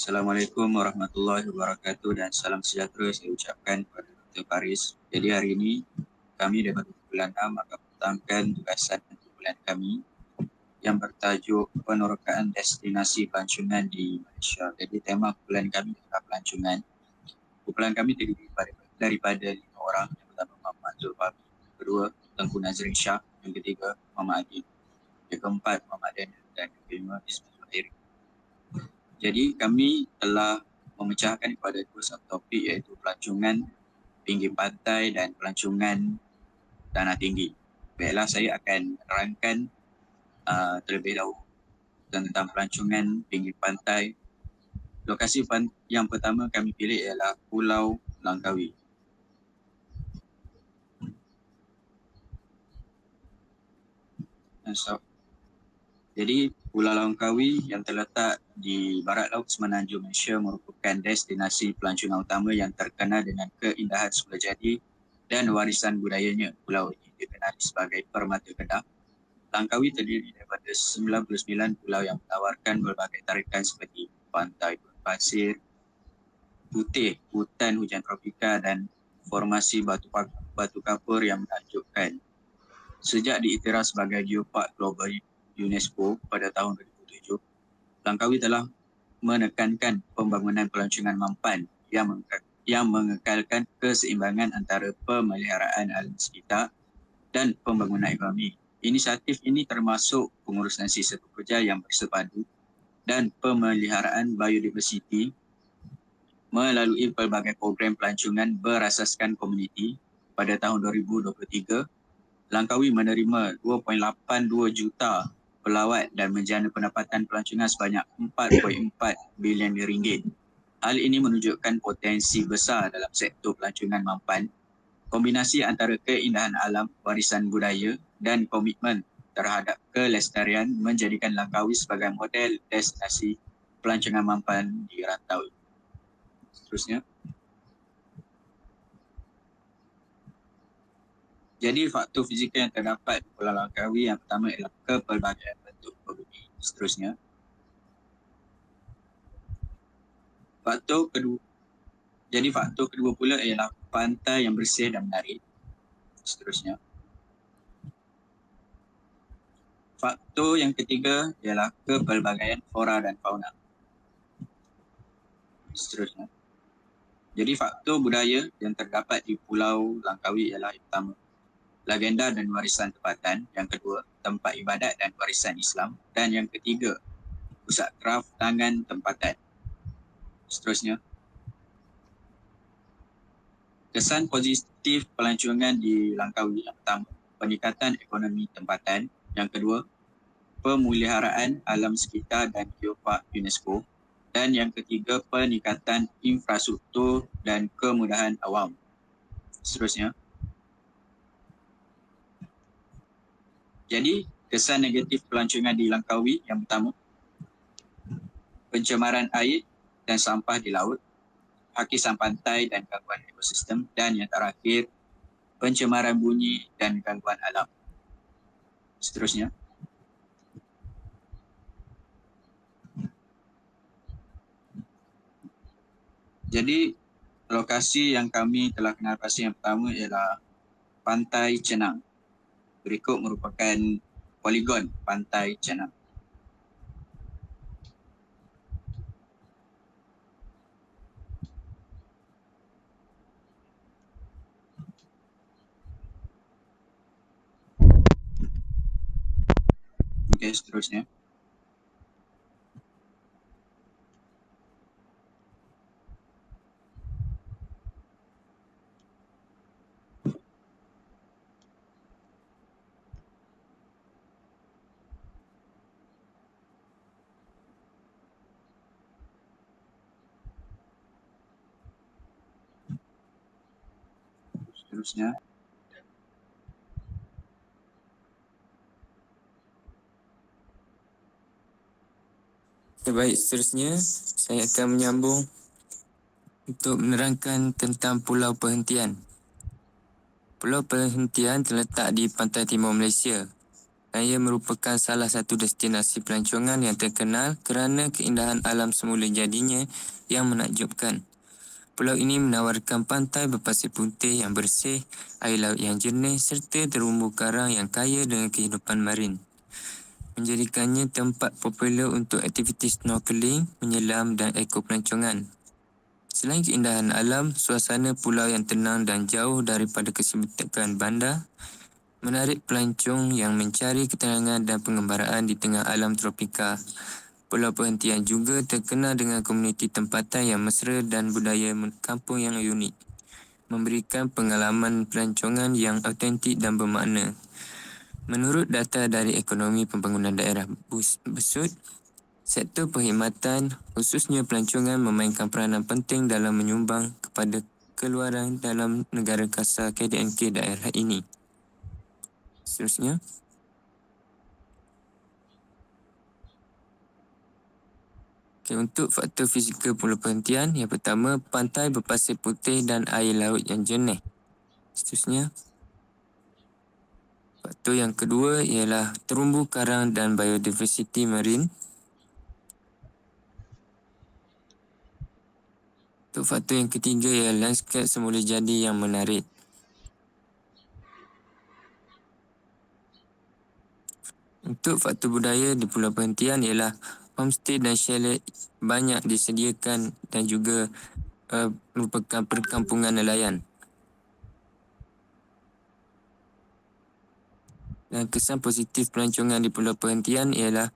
Assalamualaikum warahmatullahi wabarakatuh dan salam sejahtera saya ucapkan kepada Dr. Faris. Jadi hari ini kami dapat bulan 6 akan petangkan tugasan untuk bulan kami yang bertajuk penerokaan destinasi pelancongan di Malaysia. Jadi tema kumpulan kami adalah pelancongan. Kumpulan kami terdiri daripada 5 orang. Yang pertama Muhammad Zulfahmi, yang kedua Tengku Nazrin Shah, yang ketiga Muhammad Adil, yang keempat Muhammad Daniel dan yang kelima Ismail Zuhairi. Jadi kami telah memecahkan kepada dua subtopik iaitu pelancongan pinggir pantai dan pelancongan tanah tinggi. Baiklah, saya akan menerangkan terlebih dahulu tentang pelancongan pinggir pantai. Lokasi yang pertama kami pilih ialah Pulau Langkawi. Jadi Pulau Langkawi yang terletak di barat laut Semenanjung Malaysia merupakan destinasi pelancongan utama yang terkenal dengan keindahan semula jadi dan warisan budayanya. Pulau ini dikenali sebagai Permata Kedah. Langkawi terdiri daripada 99 pulau yang menawarkan berbagai tarikan seperti pantai berpasir putih, hutan hujan tropika dan formasi batu kapur yang menakjubkan. Sejak diiktiraf sebagai Geopark Global UNESCO pada tahun 2007, Langkawi telah menekankan pembangunan pelancongan mampan yang mengekalkan keseimbangan antara pemeliharaan alam sekitar dan pembangunan ekonomi. Inisiatif ini termasuk pengurusan sisa pekerja yang bersepadu dan pemeliharaan biodiversiti melalui pelbagai program pelancongan berasaskan komuniti. Pada tahun 2023, Langkawi menerima 2.82 juta pelawat dan menjana pendapatan pelancongan sebanyak 4.4 bilion ringgit. Hal ini menunjukkan potensi besar dalam sektor pelancongan mampan. Kombinasi antara keindahan alam, warisan budaya dan komitmen terhadap kelestarian menjadikan Langkawi sebagai model destinasi pelancongan mampan di rantau. Seterusnya. Jadi faktor fizikal yang terdapat di Pulau Langkawi yang pertama ialah kepelbagaian bentuk bumi. Seterusnya. Faktor kedua pula ialah pantai yang bersih dan menarik. Seterusnya. Faktor yang ketiga ialah kepelbagaian flora dan fauna. Seterusnya. Jadi faktor budaya yang terdapat di Pulau Langkawi ialah yang pertama, legenda dan warisan tempatan. Yang kedua, tempat ibadat dan warisan Islam. Dan yang ketiga, pusat kraf tangan tempatan. Seterusnya. Kesan positif pelancongan di Langkawi yang pertama, peningkatan ekonomi tempatan. Yang kedua, pemeliharaan alam sekitar dan Geopark UNESCO. Dan yang ketiga, peningkatan infrastruktur dan kemudahan awam. Seterusnya. Jadi, kesan negatif pelancongan di Langkawi yang pertama, pencemaran air dan sampah di laut, hakisan pantai dan gangguan ekosistem, dan yang terakhir, pencemaran bunyi dan gangguan alam. Seterusnya. Jadi, lokasi yang kami telah kenal pasti yang pertama ialah Pantai Cenang. Berikut merupakan poligon Pantai Cenang. Okey, seterusnya. Seterusnya. Baik, seterusnya saya akan menyambung untuk menerangkan tentang Pulau Perhentian. Pulau Perhentian terletak di pantai timur Malaysia. dan ia merupakan salah satu destinasi pelancongan yang terkenal kerana keindahan alam semula jadinya yang menakjubkan. Pulau ini menawarkan pantai berpasir putih yang bersih, air laut yang jernih serta terumbu karang yang kaya dengan kehidupan marin, menjadikannya tempat popular untuk aktiviti snorkeling, menyelam dan ekopelancongan. Selain keindahan alam, suasana pulau yang tenang dan jauh daripada kesibukan bandar menarik pelancong yang mencari ketenangan dan pengembaraan di tengah alam tropika. Pulau Perhentian juga terkenal dengan komuniti tempatan yang mesra dan budaya kampung yang unik, memberikan pengalaman pelancongan yang autentik dan bermakna. Menurut data dari Ekonomi Pembangunan Daerah Besut, sektor perkhidmatan, khususnya pelancongan, memainkan peranan penting dalam menyumbang kepada keluaran dalam negara kasar KDNK daerah ini. Seterusnya, untuk faktor fizikal Pulau Perhentian, yang pertama, pantai berpasir putih dan air laut yang jernih. Seterusnya, faktor yang kedua ialah terumbu karang dan biodiversiti marin. Untuk faktor yang ketiga ialah lanskap semula jadi yang menarik. Untuk faktor budaya di Pulau Perhentian ialah homestay dan chalet banyak disediakan dan juga merupakan perkampungan nelayan. Dan kesan positif pelancongan di Pulau Perhentian ialah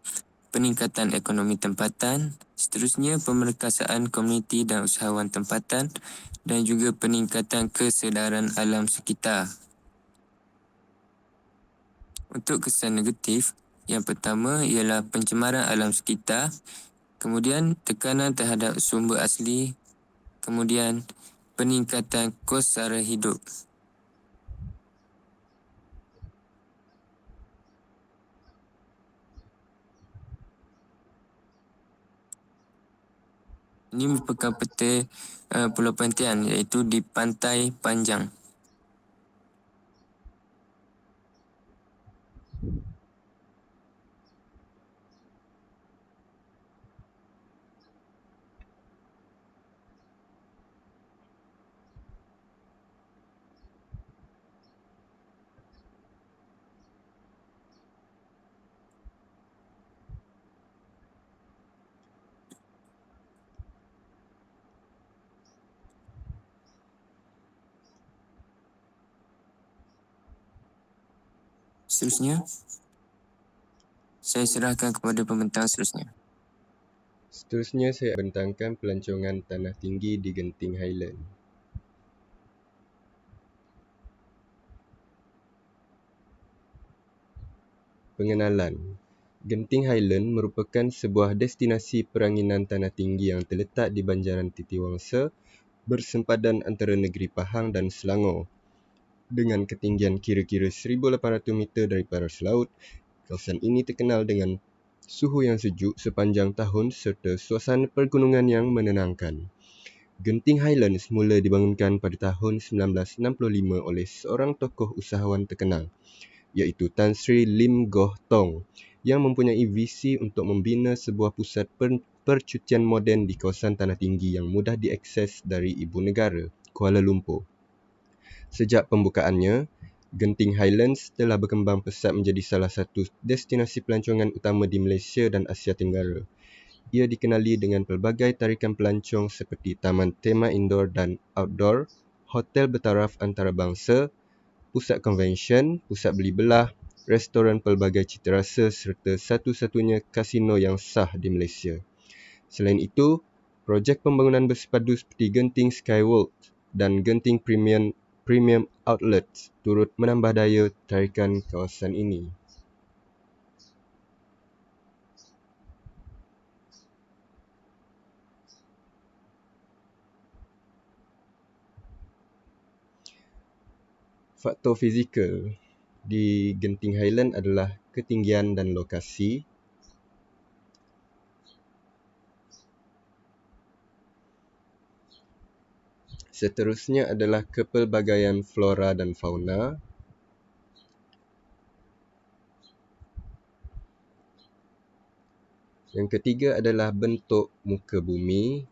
peningkatan ekonomi tempatan, seterusnya pemerkasaan komuniti dan usahawan tempatan dan juga peningkatan kesedaran alam sekitar. Untuk kesan negatif, yang pertama ialah pencemaran alam sekitar, kemudian tekanan terhadap sumber asli, kemudian peningkatan kos sara hidup. Ini merupakan peta Pulau Perhentian iaitu di Pantai Panjang. Seterusnya, saya serahkan kepada pembentang seterusnya. Seterusnya saya bentangkan pelancongan tanah tinggi di Genting Highland. Pengenalan. Genting Highland merupakan sebuah destinasi peranginan tanah tinggi yang terletak di Banjaran Titiwangsa, bersempadan antara negeri Pahang dan Selangor. Dengan ketinggian kira-kira 1,800 meter dari paras laut, kawasan ini terkenal dengan suhu yang sejuk sepanjang tahun serta suasana pergunungan yang menenangkan. Genting Highland semula dibangunkan pada tahun 1965 oleh seorang tokoh usahawan terkenal, iaitu Tan Sri Lim Goh Tong, yang mempunyai visi untuk membina sebuah pusat percutian moden di kawasan tanah tinggi yang mudah diakses dari ibu negara, Kuala Lumpur. Sejak pembukaannya, Genting Highlands telah berkembang pesat menjadi salah satu destinasi pelancongan utama di Malaysia dan Asia Tenggara. Ia dikenali dengan pelbagai tarikan pelancong seperti taman tema indoor dan outdoor, hotel bertaraf antarabangsa, pusat konvensyen, pusat beli belah, restoran pelbagai citarasa serta satu-satunya kasino yang sah di Malaysia. Selain itu, projek pembangunan bersepadu seperti Genting Skyworld dan Genting Premium Outlets turut menambah daya tarikan kawasan ini. Faktor fizikal di Genting Highland adalah ketinggian dan lokasi. Seterusnya adalah kepelbagaian flora dan fauna. Yang ketiga adalah bentuk muka bumi.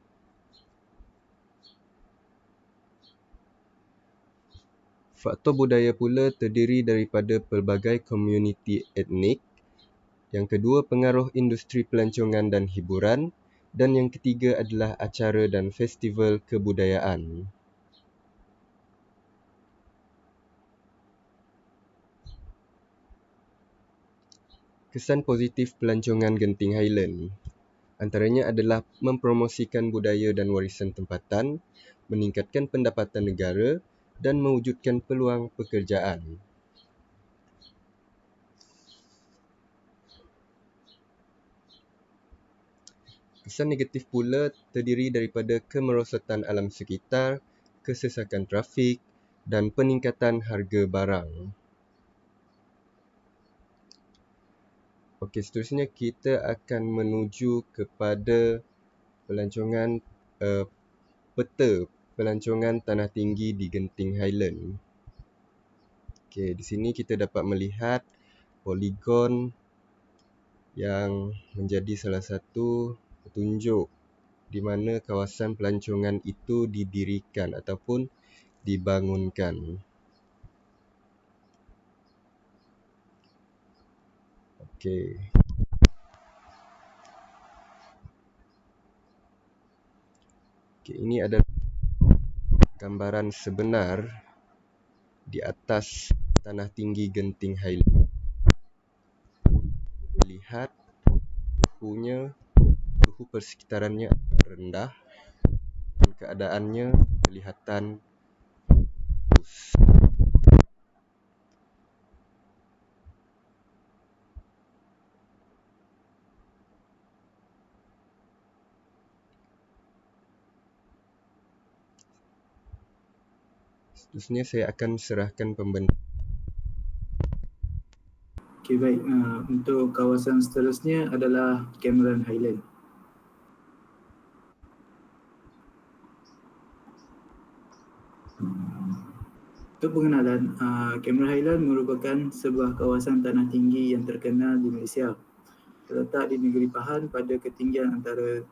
Faktor budaya pula terdiri daripada pelbagai komuniti etnik. Yang kedua, pengaruh industri pelancongan dan hiburan. Dan yang ketiga adalah acara dan festival kebudayaan. Kesan positif pelancongan Genting Highland antaranya adalah mempromosikan budaya dan warisan tempatan, meningkatkan pendapatan negara dan mewujudkan peluang pekerjaan. Kesan negatif pula terdiri daripada kemerosotan alam sekitar, kesesakan trafik dan peningkatan harga barang. Okey, seterusnya kita akan menuju kepada pelancongan peta pelancongan tanah tinggi di Genting Highland. Okey, di sini kita dapat melihat poligon yang menjadi salah satu petunjuk di mana kawasan pelancongan itu didirikan ataupun dibangunkan. Okey. Okey, ini adalah gambaran sebenar di atas tanah tinggi Genting Highland. Lihat suhu persekitarannya rendah dan keadaannya kelihatan bagus. Seterusnya saya akan serahkan pembentang. Okey, baik. Untuk kawasan seterusnya adalah Cameron Highland. Untuk pengenalan, Cameron Highland merupakan sebuah kawasan tanah tinggi yang terkenal di Malaysia. Terletak di negeri Pahang pada ketinggian antara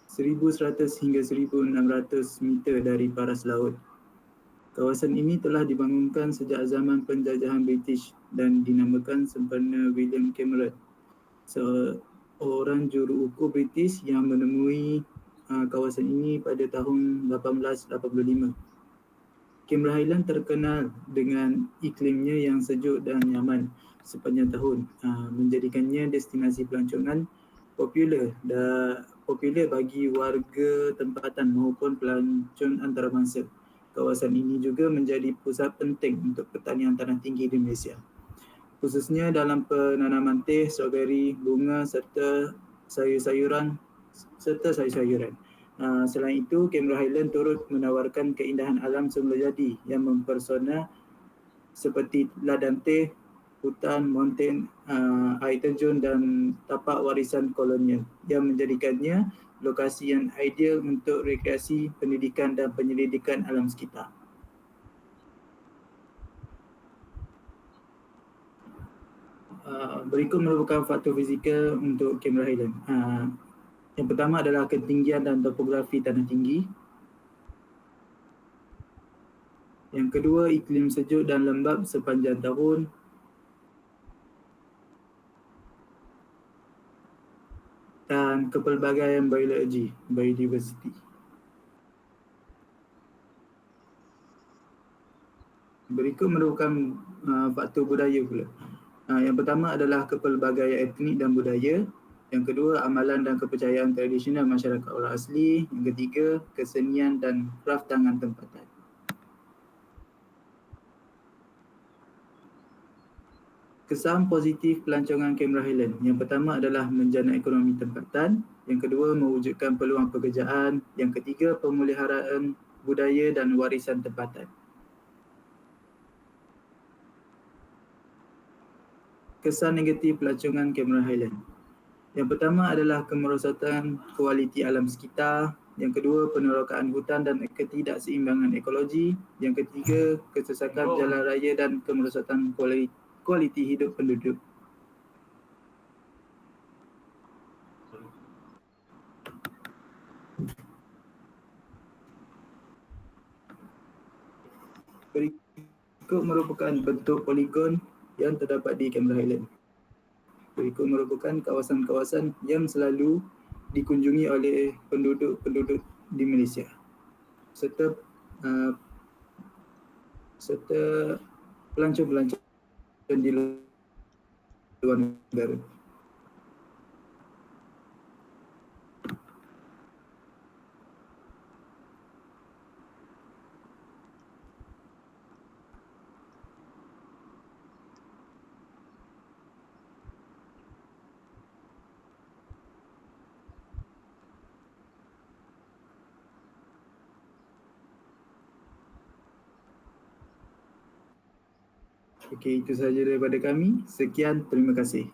1,100 hingga 1,600 meter dari paras laut. Kawasan ini telah dibangunkan sejak zaman penjajahan British dan dinamakan sempena William Cameron, seorang juruukur British yang menemui kawasan ini pada tahun 1885. Cameron Highland terkenal dengan iklimnya yang sejuk dan nyaman sepanjang tahun, menjadikannya destinasi pelancongan popular bagi warga tempatan maupun pelancong antarabangsa. Kawasan ini juga menjadi pusat penting untuk pertanian tanah tinggi di Malaysia, khususnya dalam penanaman teh, strawberry, bunga serta sayur-sayuran. Selain itu, Cameron Highland turut menawarkan keindahan alam semula jadi yang mempesona seperti ladang teh, hutan, mountain, air terjun dan tapak warisan kolonial yang menjadikannya lokasi yang ideal untuk rekreasi, pendidikan dan penyelidikan alam sekitar. Berikut merupakan faktor fizikal untuk Cameron Highland. Yang pertama adalah ketinggian dan topografi tanah tinggi. Yang kedua, iklim sejuk dan lembap sepanjang tahun. Dan kepelbagaian biodiversity. Berikut merupakan faktor budaya pula. Yang pertama adalah kepelbagaian etnik dan budaya. Yang kedua, amalan dan kepercayaan tradisional masyarakat orang asli. Yang ketiga, kesenian dan kraf tangan tempatan. Kesan positif pelancongan Cameron Highland. Yang pertama adalah menjana ekonomi tempatan. Yang kedua, mewujudkan peluang pekerjaan. Yang ketiga, pemeliharaan budaya dan warisan tempatan. Kesan negatif pelancongan Cameron Highland. Yang pertama adalah kemerosotan kualiti alam sekitar. Yang kedua, penerokaan hutan dan ketidakseimbangan ekologi. Yang ketiga, kesesakan jalan raya dan kemerosotan kualiti hidup penduduk. Berikut merupakan bentuk poligon yang terdapat di Cameron Highland. Berikut merupakan kawasan-kawasan yang selalu dikunjungi oleh penduduk-penduduk di Malaysia serta pelancong-pelancong di luar negara. Okey, itu sahaja daripada kami. Sekian, terima kasih.